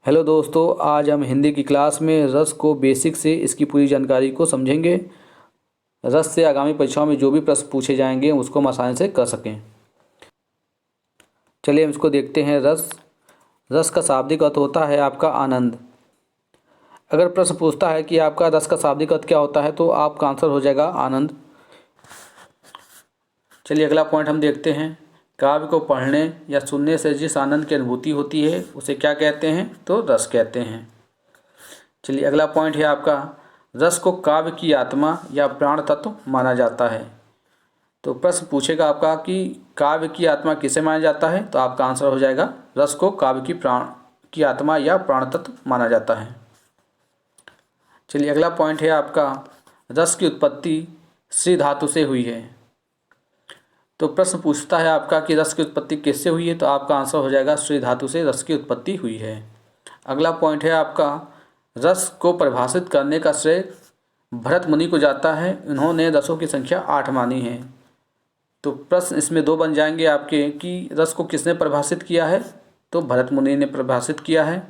Hello दोस्तों, आज हम हिंदी की क्लास में रस को बेसिक से इसकी पूरी जानकारी को समझेंगे। रस से आगामी परीक्षाओं में जो भी प्रश्न पूछे जाएंगे उसको हम आसानी से कर सकें। चलिए हम इसको देखते हैं। रस का शाब्दिक अर्थ होता है आपका आनंद। अगर प्रश्न पूछता है कि आपका रस का शाब्दिक अर्थ क्या होता है तो आपका आंसर हो जाएगा आनंद। चलिए अगला पॉइंट हम देखते हैं। काव्य को पढ़ने या सुनने से जिस आनंद की अनुभूति होती है उसे क्या कहते हैं? तो रस कहते हैं। चलिए अगला पॉइंट है आपका, रस को काव्य की आत्मा या प्राण तत्व माना जाता है। तो प्रश्न पूछेगा आपका कि काव्य की आत्मा किसे माना जाता है, तो आपका आंसर हो जाएगा रस को काव्य की आत्मा या प्राण तत्व माना जाता है। चलिए अगला पॉइंट है आपका, रस की उत्पत्ति श्री धातु से हुई है। तो प्रश्न पूछता है आपका कि रस की उत्पत्ति किससे हुई है, तो आपका आंसर हो जाएगा श्री धातु से रस की उत्पत्ति हुई है। अगला पॉइंट है आपका, रस को परिभाषित करने का श्रेय भरत मुनि को जाता है। इन्होंने रसों की संख्या 8 मानी है। तो प्रश्न इसमें दो बन जाएंगे आपके कि रस को किसने परिभाषित किया है, तो भरत मुनि ने परिभाषित किया है।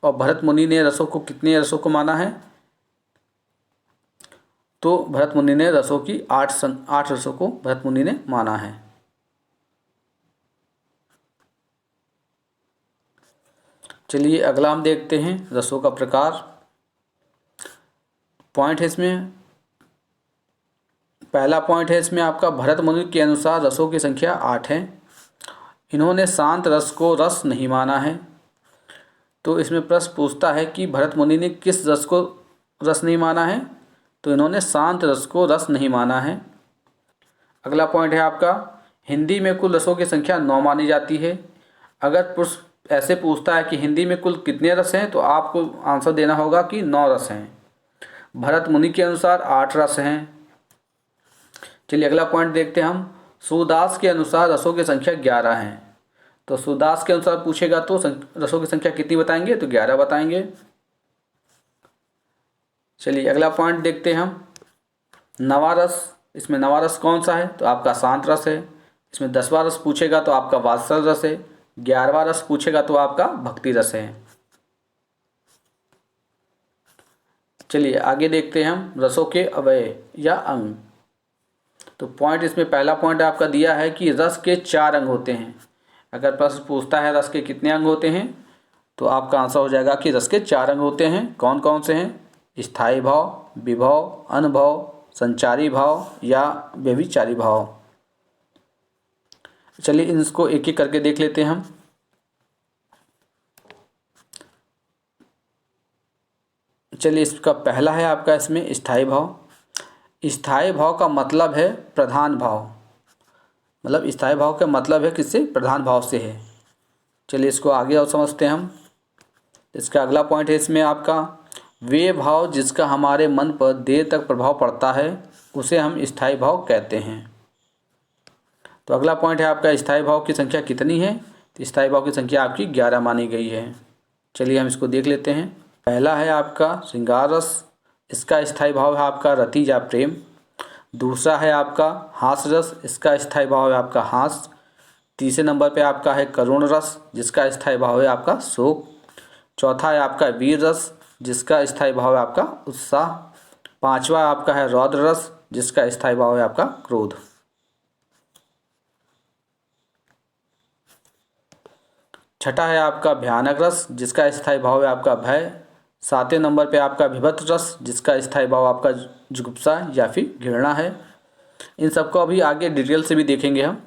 और भरत मुनि ने रसों को कितने रसों को माना है, तो भरत मुनि ने रसों की 8 रसों को भरत मुनि ने माना है। चलिए अगला हम देखते हैं रसों का प्रकार। पॉइंट है इसमें, पहला पॉइंट है इसमें आपका, भरत मुनि के अनुसार रसों की संख्या 8 है। इन्होंने शांत रस को रस नहीं माना है। तो इसमें प्रश्न पूछता है कि भरत मुनि ने किस रस को रस नहीं माना है, तो इन्होंने शांत रस को रस नहीं माना है। अगला पॉइंट है आपका, हिंदी में कुल रसों की संख्या 9 मानी जाती है। अगर प्रश्न ऐसे पूछता है कि हिंदी में कुल कितने रस हैं, तो आपको आंसर देना होगा कि 9 रस हैं। भरत मुनि के अनुसार 8 रस हैं। चलिए अगला पॉइंट देखते हैं हम, सूरदास के अनुसार रसों की संख्या 11 है। तो सूरदास के अनुसार पूछेगा तो रसों की संख्या कितनी बताएंगे, तो 11 बताएंगे। चलिए अगला पॉइंट देखते हैं हम, नवारस। इसमें नवारस कौन सा है, तो आपका शांत रस है। इसमें 10वां रस पूछेगा तो आपका वात्सल रस है। 11वां रस पूछेगा तो आपका भक्ति रस है। चलिए आगे देखते हैं हम, रसों के अवयव या अंग। तो पॉइंट इसमें पहला पॉइंट आपका दिया है कि रस के 4 अंग होते हैं। अगर प्रश्न पूछता है रस के कितने अंग होते हैं, तो आपका आंसर हो जाएगा कि रस के 4 अंग होते हैं। कौन कौन से हैं? स्थायी भाव, विभव, अनुभव, संचारी भाव या व्यभिचारी भाव। चलिए इनको एक एक करके देख लेते हैं हम। चलिए इसका पहला है आपका इसमें स्थायी भाव। स्थायी भाव का मतलब है प्रधान भाव, मतलब स्थायी भाव का मतलब है किससे? प्रधान भाव से है। चलिए इसको आगे और समझते हैं हम। इसका अगला पॉइंट है इसमें आपका, वे भाव जिसका हमारे मन पर देर तक प्रभाव पड़ता है उसे हम स्थायी भाव कहते हैं। तो अगला पॉइंट है आपका, स्थायी भाव की संख्या कितनी है, तो स्थायी भाव की संख्या आपकी 11 मानी गई है। चलिए हम इसको देख लेते हैं। पहला है आपका श्रृंगार रस। इसका स्थायी भाव है आपका रति या प्रेम। दूसरा है आपका हास रस। इसका स्थायी भाव है आपका हास। तीसरे नंबर पे आपका है करुण रस, जिसका स्थायी भाव है आपका शोक। चौथा है आपका वीर रस, जिसका स्थायी भाव है आपका उत्साह। पांचवा आपका है रौद्र रस, जिसका स्थायी भाव है आपका क्रोध। छठा है आपका भयानक रस, जिसका स्थायी भाव है आपका भय। सातवें नंबर पे आपका विभत्स रस, जिसका स्थायी भाव आपका जुगुप्सा या फिर घृणा है। इन सबको अभी आगे डिटेल से भी देखेंगे हम।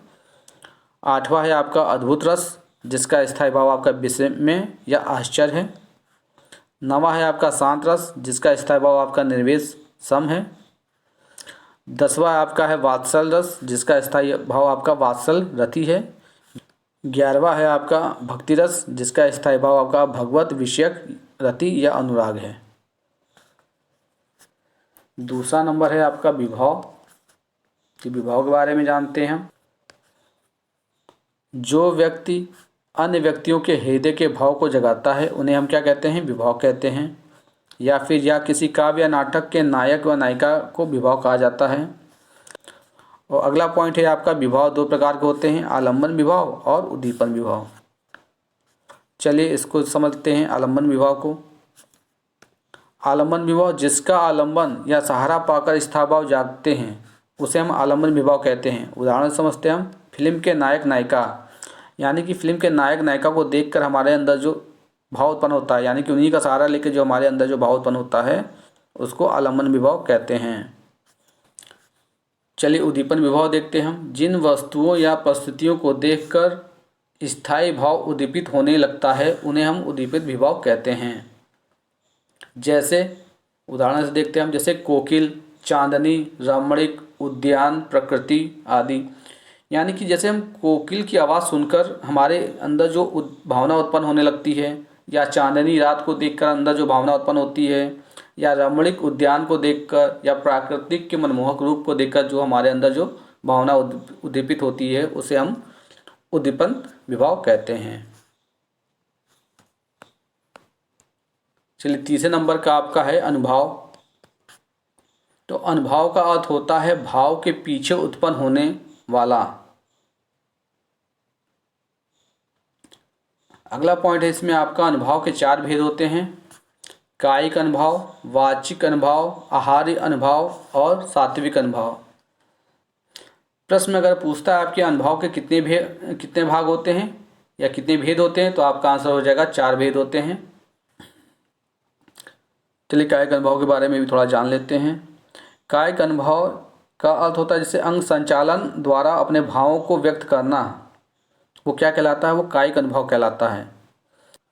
आठवां है आपका अद्भुत रस, जिसका स्थायी भाव आपका विस्मय या आश्चर्य है। नवा है आपका शांत रस, जिसका स्थायी भाव आपका निर्वेश सम है। 10वां आपका है वात्सल रस, जिसका स्थायी भाव आपका वात्सल रति है। 11वां है आपका भक्ति रस, जिसका स्थायी भाव आपका भगवत विषयक रति या अनुराग है। दूसरा नंबर है आपका विभव। कि विभव के बारे में जानते हैं हम। जो व्यक्ति अन्य व्यक्तियों के हृदय के भाव को जगाता है उन्हें हम क्या कहते हैं? विभव कहते हैं। या फिर या किसी काव्य या नाटक के नायक व नायिका को विभव कहा जाता है। और अगला पॉइंट है आपका, विभव 2 प्रकार के होते हैं, आलम्बन विभव और उद्दीपन विभव। चलिए इसको समझते हैं आलम्बन विभाव को। आलम्बन विभाव जिसका आलम्बन या सहारा पाकर स्थायी भाव जागते हैं उसे हम आलम्बन विभाव कहते हैं। उदाहरण समझते हैं हम। फिल्म के नायक नायिका, यानी कि फिल्म के नायक नायिका को देखकर हमारे अंदर जो भाव उत्पन्न होता है, यानी कि उन्हीं का सहारा लेकर जो हमारे अंदर जो भाव उत्पन्न होता है उसको आलम्बन विभाव कहते हैं। चलिए उद्दीपन विभाव देखते हैं हम। जिन वस्तुओं या परिस्थितियों को देखकर स्थायी भाव उद्दीपित होने लगता है उन्हें हम उद्दीपित विभाव कहते हैं। जैसे उदाहरण से देखते हैं हम, जैसे कोकिल, चांदनी, रमणीक, उद्यान, प्रकृति आदि। यानी कि जैसे हम कोकिल की आवाज़ सुनकर हमारे अंदर जो भावना उत्पन्न होने लगती है, या चांदनी रात को देखकर अंदर जो भावना उत्पन्न होती है, या रमणीक उद्यान को देखकर, या प्राकृतिक के मनमोहक रूप को देखकर जो हमारे अंदर जो भावना उद्दीपित होती है उसे हम उद्दीपन विभाव कहते हैं। चलिए तीसरे नंबर का आपका है अनुभाव। तो अनुभाव का अर्थ होता है भाव के पीछे उत्पन्न होने वाला। अगला पॉइंट है इसमें आपका अनुभाव के 4 भेद होते हैं। कायिक अनुभाव, वाचिक अनुभाव, आहार्य अनुभाव और सात्विक अनुभाव। प्रश्न अगर पूछता है आपके अनुभाव के कितने भाग होते हैं या कितने भेद होते हैं, तो आपका आंसर हो जाएगा 4 भेद होते हैं। चलिए कायिक अनुभाव के बारे में भी थोड़ा जान लेते हैं। कायिक अनुभव का अर्थ होता है जैसे अंग संचालन द्वारा अपने भावों को व्यक्त करना, वो क्या कहलाता है, वो कायिक अनुभव कहलाता है।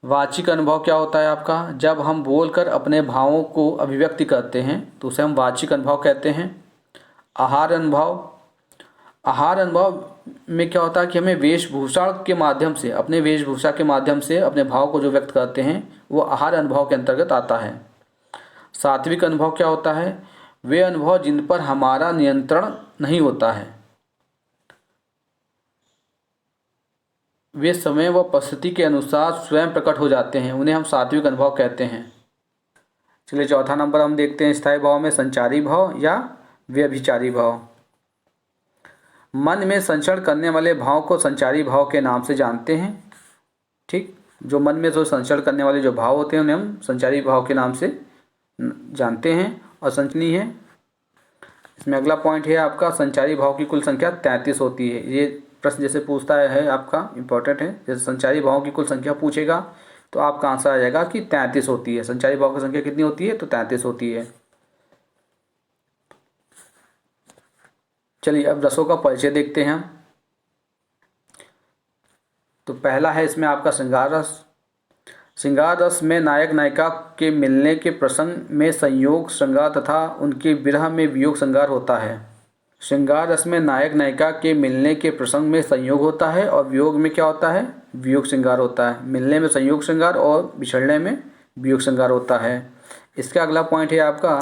वाचिक अनुभव क्या होता है आपका, जब हम बोलकर अपने भावों को अभिव्यक्ति करते हैं तो उसे हम वाचिक अनुभव कहते हैं। आहार अनुभव, आहार अनुभव में क्या होता है कि हमें वेशभूषा के माध्यम से, अपने वेशभूषा के माध्यम से अपने भाव को जो व्यक्त करते हैं वो आहार अनुभव के अंतर्गत आता है। सात्विक अनुभव क्या होता है, वे अनुभव जिन पर हमारा नियंत्रण नहीं होता है, वे समय व परिस्थिति के अनुसार स्वयं प्रकट हो जाते हैं, उन्हें हम सात्विक अनुभव कहते हैं। चलिए चौथा नंबर हम देखते हैं स्थायी भाव में संचारी भाव या व्यभिचारी भाव। मन में संचरण करने वाले भाव को संचारी भाव के नाम से जानते हैं। ठीक, जो मन में जो संचरण करने वाले जो भाव होते हैं उन्हें हम संचारी भाव के नाम से जानते हैं और संचनी है। इसमें अगला पॉइंट है आपका संचारी भाव की कुल संख्या 33 होती है। ये प्रश्न जैसे पूछता है आपका इम्पोर्टेंट है, जैसे संचारी भावों की कुल संख्या पूछेगा तो आपका आंसर आ जाएगा कि 33 होती है। संचारी भाव की संख्या कितनी होती है, तो 33 होती है। चलिए अब रसों का परिचय देखते हैं हम। तो पहला है इसमें आपका श्रृंगार रस। श्रृंगार रस में नायक नायिका के मिलने के प्रसंग में संयोग श्रृंगार तथा उनके विरह में वियोग श्रृंगार होता है। श्रृंगार रस में नायक नायिका के मिलने के प्रसंग में संयोग होता है और वियोग में क्या होता है, वियोग श्रृंगार होता है। मिलने में संयोग श्रृंगार और बिछड़ने में वियोग श्रृंगार होता है। इसका अगला पॉइंट है आपका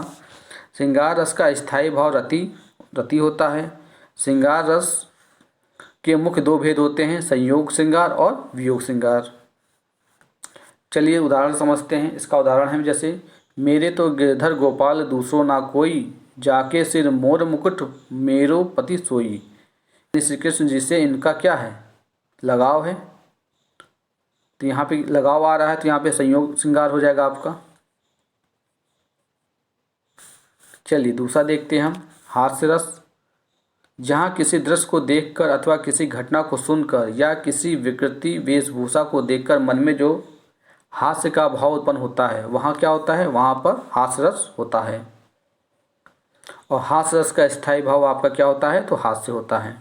श्रृंगार रस का स्थायी भाव रति होता है। श्रृंगार रस के मुख्य 2 भेद होते हैं, संयोग श्रृंगार और वियोग श्रृंगार। चलिए उदाहरण समझते हैं। इसका उदाहरण है जैसे मेरे तो गिरधर गोपाल दूसरो ना कोई, जाके सिर मोर मुकुट मेरो पति सोई। श्री कृष्ण जी से इनका क्या है, लगाव है। तो यहाँ पे लगाव आ रहा है तो यहाँ पे संयोग श्रृंगार हो जाएगा आपका। चलिए दूसरा देखते हैं हम हास्य रस। जहाँ किसी दृश्य को देखकर अथवा किसी घटना को सुनकर या किसी विकृति वेशभूषा को देखकर मन में जो हास्य का भाव उत्पन्न होता है वहाँ क्या होता है, वहाँ पर हास्य रस होता है। और हास्य रस का स्थायी भाव आपका क्या होता है, तो हास्य होता है।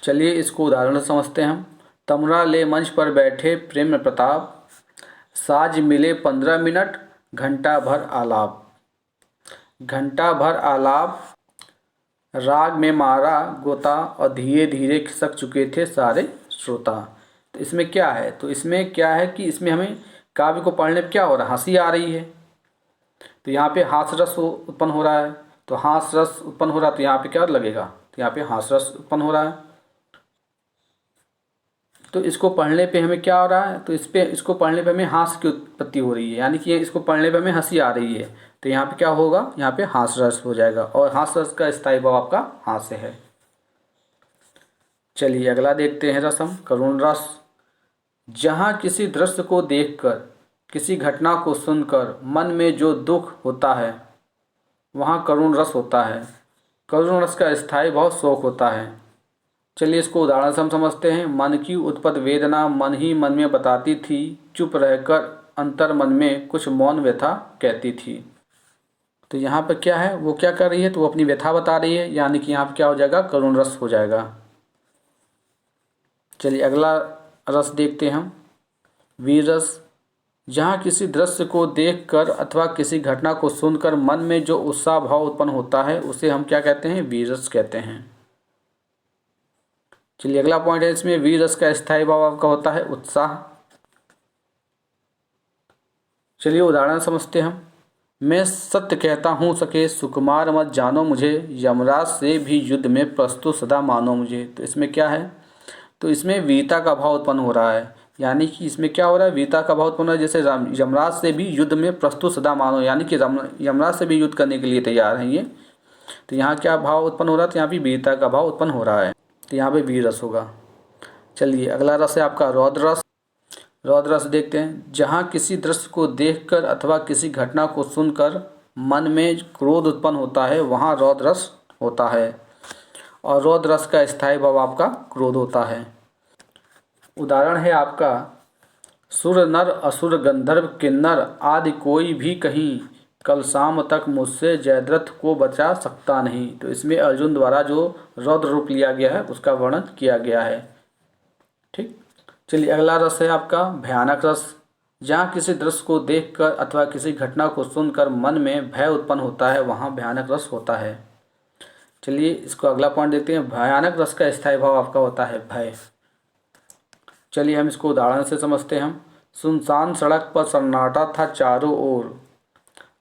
चलिए इसको उदाहरण से समझते हैं हम। तमरा ले मंच पर बैठे प्रेम प्रताप, साज मिले 15 मिनट घंटा भर आलाप। घंटा भर आलाप, राग में मारा गोता और धीरे धीरे खिसक चुके थे सारे श्रोता। तो इसमें क्या है, तो इसमें क्या है कि इसमें हमें काव्य को पढ़ने पर क्या हो रहा है, हंसी आ रही है। तो यहाँ पे हास्य रस उत्पन्न हो रहा है, तो हास्य रस उत्पन्न हो रहा है तो यहाँ पे क्या लगेगा, तो यहाँ पे हास्य रस उत्पन्न हो रहा है। तो इसको पढ़ने पे हमें क्या हो रहा है, तो इसको पढ़ने पे हमें हास्य की उत्पत्ति हो रही है, यानी कि इसको पढ़ने पे हमें हंसी आ रही है। तो यहाँ पे क्या होगा, यहाँ पे हास्य रस हो जाएगा और हास्य रस का स्थायी भाव आपका हास्य है। चलिए अगला देखते हैं रसम करुण रस। जहाँ किसी दृश्य को देखकर, किसी घटना को सुनकर मन में जो दुख होता है वहाँ करुण रस होता है। करुण रस का स्थायी भाव शोक होता है। चलिए इसको उदाहरण से हम समझते हैं। मन की उत्पत्त वेदना मन ही मन में बताती थी, चुप रहकर अंतर मन में कुछ मौन व्यथा कहती थी। तो यहाँ पर क्या है, वो क्या कर रही है, तो वो अपनी व्यथा बता रही है, यानी कि यहाँ पर क्या हो जाएगा, करुण रस हो जाएगा। चलिए अगला रस देखते हैं हम, वीर रस। जहाँ किसी दृश्य को देखकर अथवा किसी घटना को सुनकर मन में जो उत्साह भाव उत्पन्न होता है उसे हम क्या कहते हैं, वीर रस कहते हैं। चलिए अगला पॉइंट है इसमें, वीर रस का स्थायी भाव आपका होता है उत्साह। चलिए उदाहरण समझते हैं हम। मैं सत्य कहता हूँ सके, सुकुमार मत जानो मुझे, यमराज से भी युद्ध में प्रस्तुत सदा मानो मुझे। तो इसमें क्या है, तो इसमें वीरता का भाव उत्पन्न हो रहा है, यानी कि इसमें क्या हो रहा है, वीरता का भाव उत्पन्न हो रहा है। जैसे यमराज से भी युद्ध में प्रस्तुत सदा मानो, यानी कि यमराज से भी युद्ध करने के लिए तैयार हैं ये। तो यहाँ क्या भाव उत्पन्न हो रहा है, तो यहाँ भी वीरता का भाव उत्पन्न हो रहा है, तो यहाँ पे वीर रस होगा। चलिए अगला रस है आपका रौद्र रस। रौद्र रस देखते हैं। जहाँ किसी दृश्य को देखकर अथवा किसी घटना को सुनकर मन में क्रोध उत्पन्न होता है वहाँ रौद्र रस होता है, और रौद्र रस का स्थायी भाव आपका क्रोध होता है। उदाहरण है आपका, सुर नर असुर गंधर्व किन्नर आदि कोई भी कहीं, कल शाम तक मुझसे जयद्रथ को बचा सकता नहीं। तो इसमें अर्जुन द्वारा जो रौद्र रूप लिया गया है उसका वर्णन किया गया है। ठीक, चलिए अगला रस है आपका भयानक रस। जहाँ किसी दृश्य को देखकर अथवा किसी घटना को सुनकर मन में भय उत्पन्न होता है वहाँ भयानक रस होता है। चलिए इसको अगला पॉइंट देखते हैं। भयानक रस का स्थायी भाव आपका होता है भय। चलिए हम इसको उदाहरण से समझते हैं हम। सुनसान सड़क पर सन्नाटा था चारों ओर,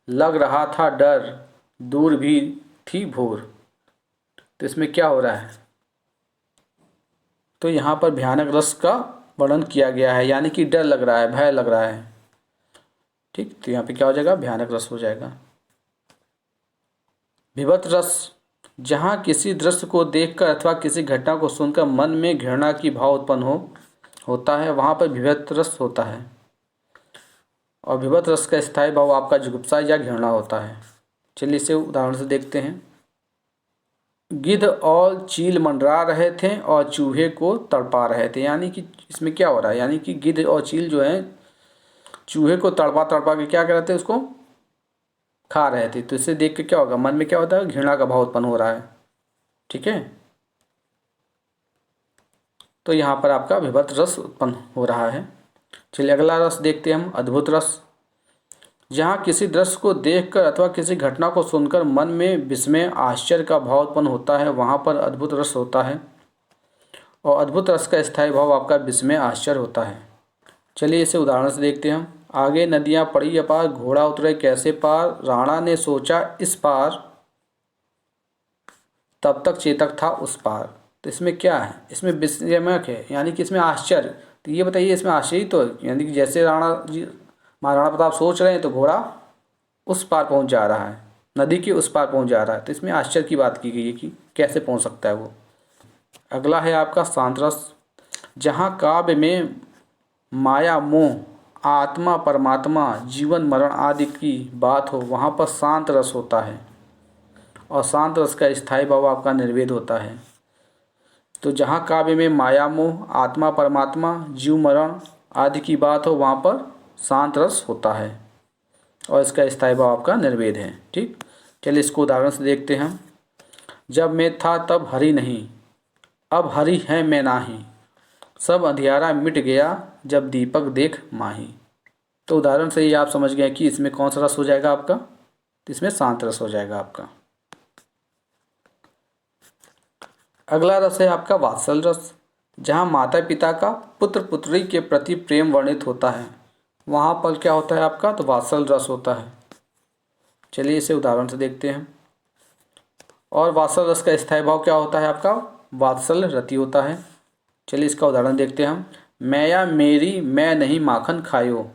लग रहा था डर दूर भी थी भोर। तो इसमें क्या हो रहा है, तो यहाँ पर भयानक रस का वर्णन किया गया है, यानी कि डर लग रहा है, भय लग रहा है। ठीक, तो यहाँ पे क्या हो जाएगा, भयानक रस हो जाएगा। विभत्स रस। जहाँ किसी दृश्य को देखकर अथवा किसी घटना को सुनकर मन में घृणा की भाव उत्पन्न होता है वहाँ पर विभत्स रस होता है, और विभत्स रस का स्थायी भाव आपका जुगुप्सा या घृणा होता है। चलिए इसे उदाहरण से देखते हैं। गिद्ध और चील मंडरा रहे थे और चूहे को तड़पा रहे थे, यानी कि इसमें क्या हो रहा है, यानी कि गिद्ध और चील जो है चूहे को तड़पा तड़पा के क्या कर रहे थे, उसको खा रहे थे। तो इसे देख के क्या होगा, मन में क्या होता है, घृणा का भाव उत्पन्न हो रहा है। ठीक है, तो यहाँ पर आपका विभत्स रस उत्पन्न हो रहा है। चलिए अगला रस देखते हैं हम, अद्भुत रस। जहाँ किसी दृश्य को देखकर अथवा किसी घटना को सुनकर मन में विस्मय आश्चर्य का भाव उत्पन्न होता है वहाँ पर अद्भुत रस होता है, और अद्भुत रस का स्थायी भाव आपका विस्मय आश्चर्य होता है। चलिए इसे उदाहरण से देखते हैं हम। आगे नदियाँ पड़ी अपार, घोड़ा उतरे कैसे पार, राणा ने सोचा इस पार, तब तक चेतक था उस पार। तो इसमें क्या है, इसमें विस्मयक है, यानी कि इसमें आश्चर्य। तो ये बताइए इसमें आश्चर्य तो, यानी कि जैसे महाराणा प्रताप सोच रहे हैं तो घोड़ा उस पार पहुंच जा रहा है, नदी के उस पार पहुंच जा रहा है। तो इसमें आश्चर्य की बात की गई है कि कैसे पहुंच सकता है वो। अगला है आपका शांत रस। जहाँ काव्य में माया मोह आत्मा परमात्मा जीवन मरण आदि की बात हो वहाँ पर शांत रस होता है, और शांत रस का स्थायी भाव आपका निर्वेद होता है। तो जहाँ काव्य में माया मोह आत्मा परमात्मा जीव मरण आदि की बात हो वहाँ पर शांत रस होता है, और इसका स्थायी भाव आपका निर्वेद है। ठीक, चलिए इसको उदाहरण से देखते हैं हम। जब मैं था तब हरि नहीं, अब हरि है मैं नाही, सब अंधियारा मिट गया जब दीपक देख माही। तो उदाहरण से ही आप समझ गए कि इसमें कौन सा रस हो जाएगा आपका, तो इसमें शांत रस हो जाएगा आपका। अगला रस है आपका वात्सल रस। जहाँ माता पिता का पुत्र पुत्री के प्रति प्रेम वर्णित होता है वहाँ पर क्या होता है आपका, तो वात्सल रस होता है। चलिए इसे उदाहरण से देखते हैं। और वात्सल रस का स्थायी भाव क्या होता है आपका, वात्सल रति होता है। चलिए इसका उदाहरण देखते हैं हम। मैया मेरी मैं नहीं माखन खायो।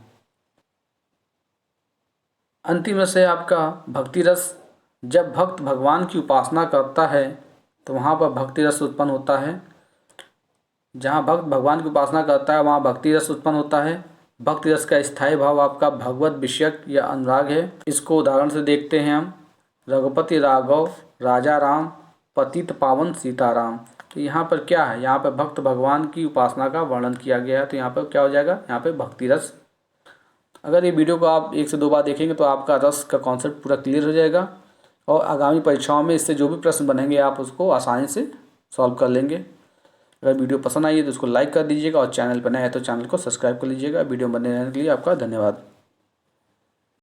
अंतिम रस है आपका भक्ति रस। जब भक्त भगवान की उपासना करता है तो वहाँ पर भक्ति रस उत्पन्न होता है, जहाँ भक्त भगवान की उपासना करता है वहाँ भक्ति रस उत्पन्न होता है। भक्ति रस का स्थायी भाव आपका भगवत विषयक या अनुराग है। इसको उदाहरण से देखते हैं हम। रघुपति राघव राजा राम पतित पावन सीताराम। तो यहाँ पर क्या है, यहाँ पर भक्त भगवान की उपासना का वर्णन किया गया है। तो यहाँ पर क्या हो जाएगा, यहाँ पे भक्ति रस। अगर ये वीडियो को आप 1 से 2 बार देखेंगे तो आपका रस का कॉन्सेप्ट पूरा क्लियर हो जाएगा और आगामी परीक्षाओं में इससे जो भी प्रश्न बनेंगे आप उसको आसानी से सॉल्व कर लेंगे। अगर वीडियो पसंद आई है तो उसको लाइक कर दीजिएगा और चैनल पर नए हैं तो चैनल को सब्सक्राइब कर लीजिएगा। वीडियो बनने रहने के लिए आपका धन्यवाद।